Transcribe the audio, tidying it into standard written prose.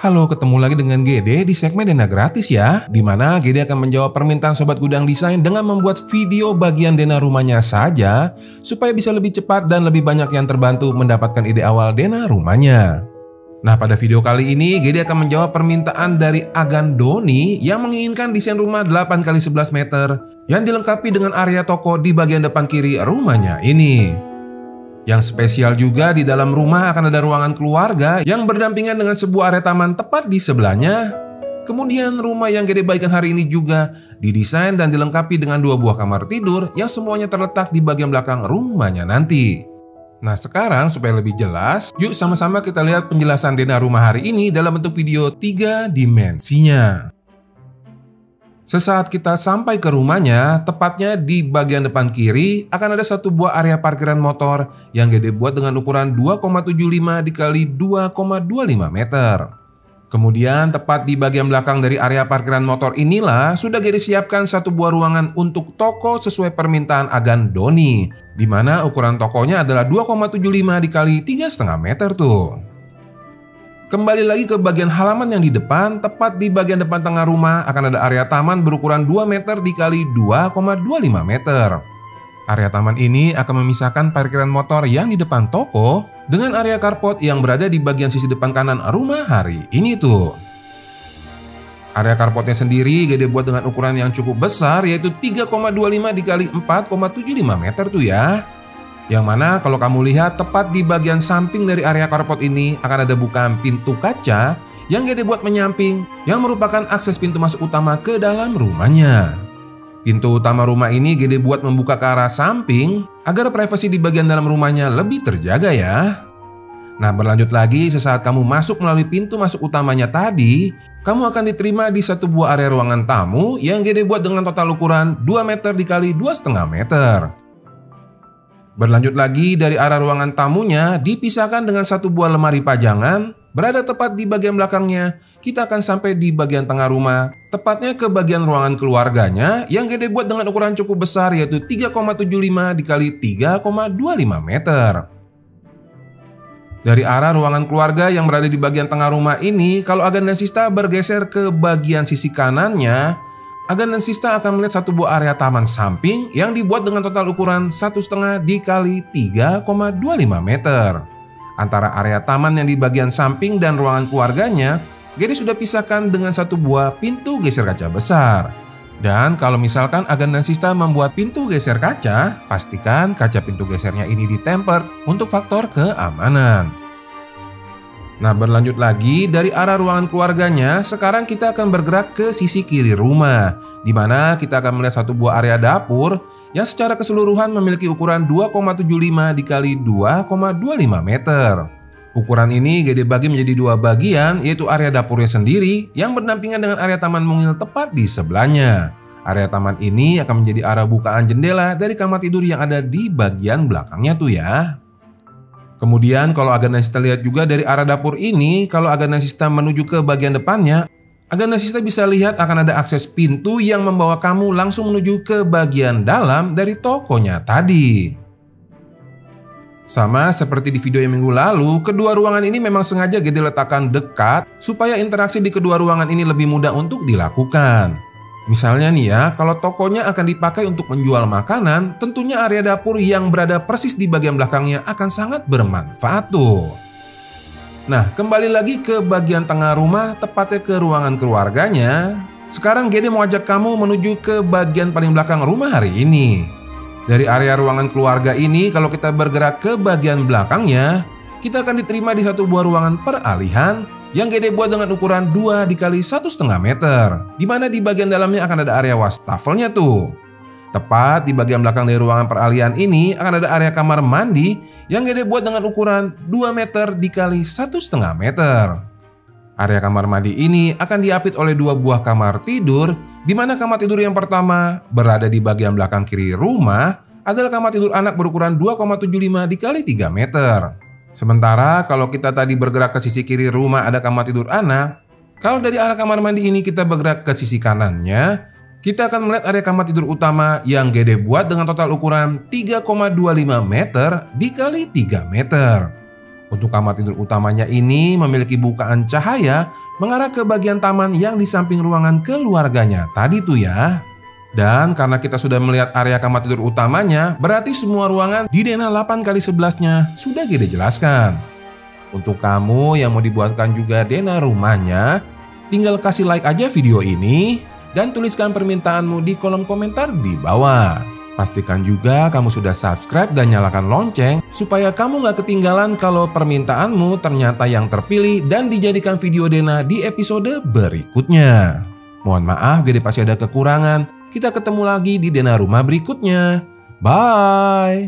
Halo, ketemu lagi dengan GD di segmen Dena Gratis ya, di mana GD akan menjawab permintaan Sobat Gudang Desain dengan membuat video bagian Dena rumahnya saja, supaya bisa lebih cepat dan lebih banyak yang terbantu mendapatkan ide awal Dena rumahnya. Nah, pada video kali ini GD akan menjawab permintaan dari Agan Doni yang menginginkan desain rumah 8x11 meter yang dilengkapi dengan area toko di bagian depan kiri rumahnya ini. Yang spesial juga, di dalam rumah akan ada ruangan keluarga yang berdampingan dengan sebuah area taman tepat di sebelahnya. Kemudian rumah yang GD bagikan hari ini juga didesain dan dilengkapi dengan 2 buah kamar tidur yang semuanya terletak di bagian belakang rumahnya nanti. Nah, sekarang supaya lebih jelas, yuk sama-sama kita lihat penjelasan Dena rumah hari ini dalam bentuk video 3 dimensinya. Sesaat kita sampai ke rumahnya, tepatnya di bagian depan kiri akan ada satu buah area parkiran motor yang GD buat dengan ukuran 2,75 dikali 2,25 meter. Kemudian tepat di bagian belakang dari area parkiran motor inilah sudah GD siapkan satu buah ruangan untuk toko sesuai permintaan Agan Doni, di mana ukuran tokonya adalah 2,75 dikali 3,5 meter tuh. Kembali lagi ke bagian halaman yang di depan, tepat di bagian depan tengah rumah akan ada area taman berukuran 2 meter dikali 2,25 meter. Area taman ini akan memisahkan parkiran motor yang di depan toko dengan area carport yang berada di bagian sisi depan kanan rumah hari ini tuh. Area carportnya sendiri GD buat dengan ukuran yang cukup besar, yaitu 3,25 dikali 4,75 meter tuh ya. Yang mana kalau kamu lihat tepat di bagian samping dari area carport ini akan ada bukaan pintu kaca yang GD buat menyamping, yang merupakan akses pintu masuk utama ke dalam rumahnya. Pintu utama rumah ini GD buat membuka ke arah samping agar privasi di bagian dalam rumahnya lebih terjaga ya. Nah, berlanjut lagi, sesaat kamu masuk melalui pintu masuk utamanya tadi, kamu akan diterima di satu buah area ruangan tamu yang GD buat dengan total ukuran 2 meter dikali 2,5 meter. Berlanjut lagi, dari arah ruangan tamunya dipisahkan dengan satu buah lemari pajangan berada tepat di bagian belakangnya. Kita akan sampai di bagian tengah rumah, tepatnya ke bagian ruangan keluarganya yang GD buat dengan ukuran cukup besar, yaitu 3,75 dikali 3,25 meter. Dari arah ruangan keluarga yang berada di bagian tengah rumah ini, kalau Agan dan Sista bergeser ke bagian sisi kanannya, Agan dan Sista akan melihat satu buah area taman samping yang dibuat dengan total ukuran 1,5 dikali 3,25 meter. Antara area taman yang di bagian samping dan ruangan keluarganya, GD sudah pisahkan dengan satu buah pintu geser kaca besar. Dan kalau misalkan Agan dan Sista membuat pintu geser kaca, pastikan kaca pintu gesernya ini ditempered untuk faktor keamanan. Nah, berlanjut lagi, dari arah ruangan keluarganya, sekarang kita akan bergerak ke sisi kiri rumah, di mana kita akan melihat satu buah area dapur yang secara keseluruhan memiliki ukuran 2,75 dikali 2,25 meter. Ukuran ini GD bagi menjadi 2 bagian, yaitu area dapurnya sendiri yang berdampingan dengan area taman mungil tepat di sebelahnya. Area taman ini akan menjadi arah bukaan jendela dari kamar tidur yang ada di bagian belakangnya tuh ya. Kemudian kalau Agan dan Sista lihat juga dari arah dapur ini, kalau Agan dan Sista menuju ke bagian depannya, Agan dan Sista bisa lihat akan ada akses pintu yang membawa kamu langsung menuju ke bagian dalam dari tokonya tadi. Sama seperti di video yang minggu lalu, kedua ruangan ini memang sengaja GD letakkan dekat supaya interaksi di kedua ruangan ini lebih mudah untuk dilakukan. Misalnya nih ya, kalau tokonya akan dipakai untuk menjual makanan, tentunya area dapur yang berada persis di bagian belakangnya akan sangat bermanfaat tuh. Nah, kembali lagi ke bagian tengah rumah, tepatnya ke ruangan keluarganya. Sekarang GD mau ajak kamu menuju ke bagian paling belakang rumah hari ini. Dari area ruangan keluarga ini, kalau kita bergerak ke bagian belakangnya, kita akan diterima di satu buah ruangan peralihan yang GD buat dengan ukuran 2 dikali 1,5 meter, di mana di bagian dalamnya akan ada area wastafelnya tuh. Tepat di bagian belakang dari ruangan peralihan ini akan ada area kamar mandi yang GD buat dengan ukuran 2 meter dikali 1,5 meter. Area kamar mandi ini akan diapit oleh 2 buah kamar tidur, di mana kamar tidur yang pertama berada di bagian belakang kiri rumah adalah kamar tidur anak berukuran 2,75 dikali 3 meter. Sementara kalau kita tadi bergerak ke sisi kiri rumah ada kamar tidur anak, kalau dari arah kamar mandi ini kita bergerak ke sisi kanannya, kita akan melihat area kamar tidur utama yang GD buat dengan total ukuran 3,25 meter dikali 3 meter. Untuk kamar tidur utamanya ini memiliki bukaan cahaya mengarah ke bagian taman yang di samping ruangan keluarganya tadi tuh ya. Dan karena kita sudah melihat area kamar tidur utamanya, berarti semua ruangan di Dena 8x11-nya sudah kita jelaskan. Untuk kamu yang mau dibuatkan juga Dena rumahnya, tinggal kasih like aja video ini dan tuliskan permintaanmu di kolom komentar di bawah. Pastikan juga kamu sudah subscribe dan nyalakan lonceng supaya kamu gak ketinggalan kalau permintaanmu ternyata yang terpilih dan dijadikan video Dena di episode berikutnya. Mohon maaf Gede pasti ada kekurangan. Kita ketemu lagi di Dena rumah berikutnya. Bye!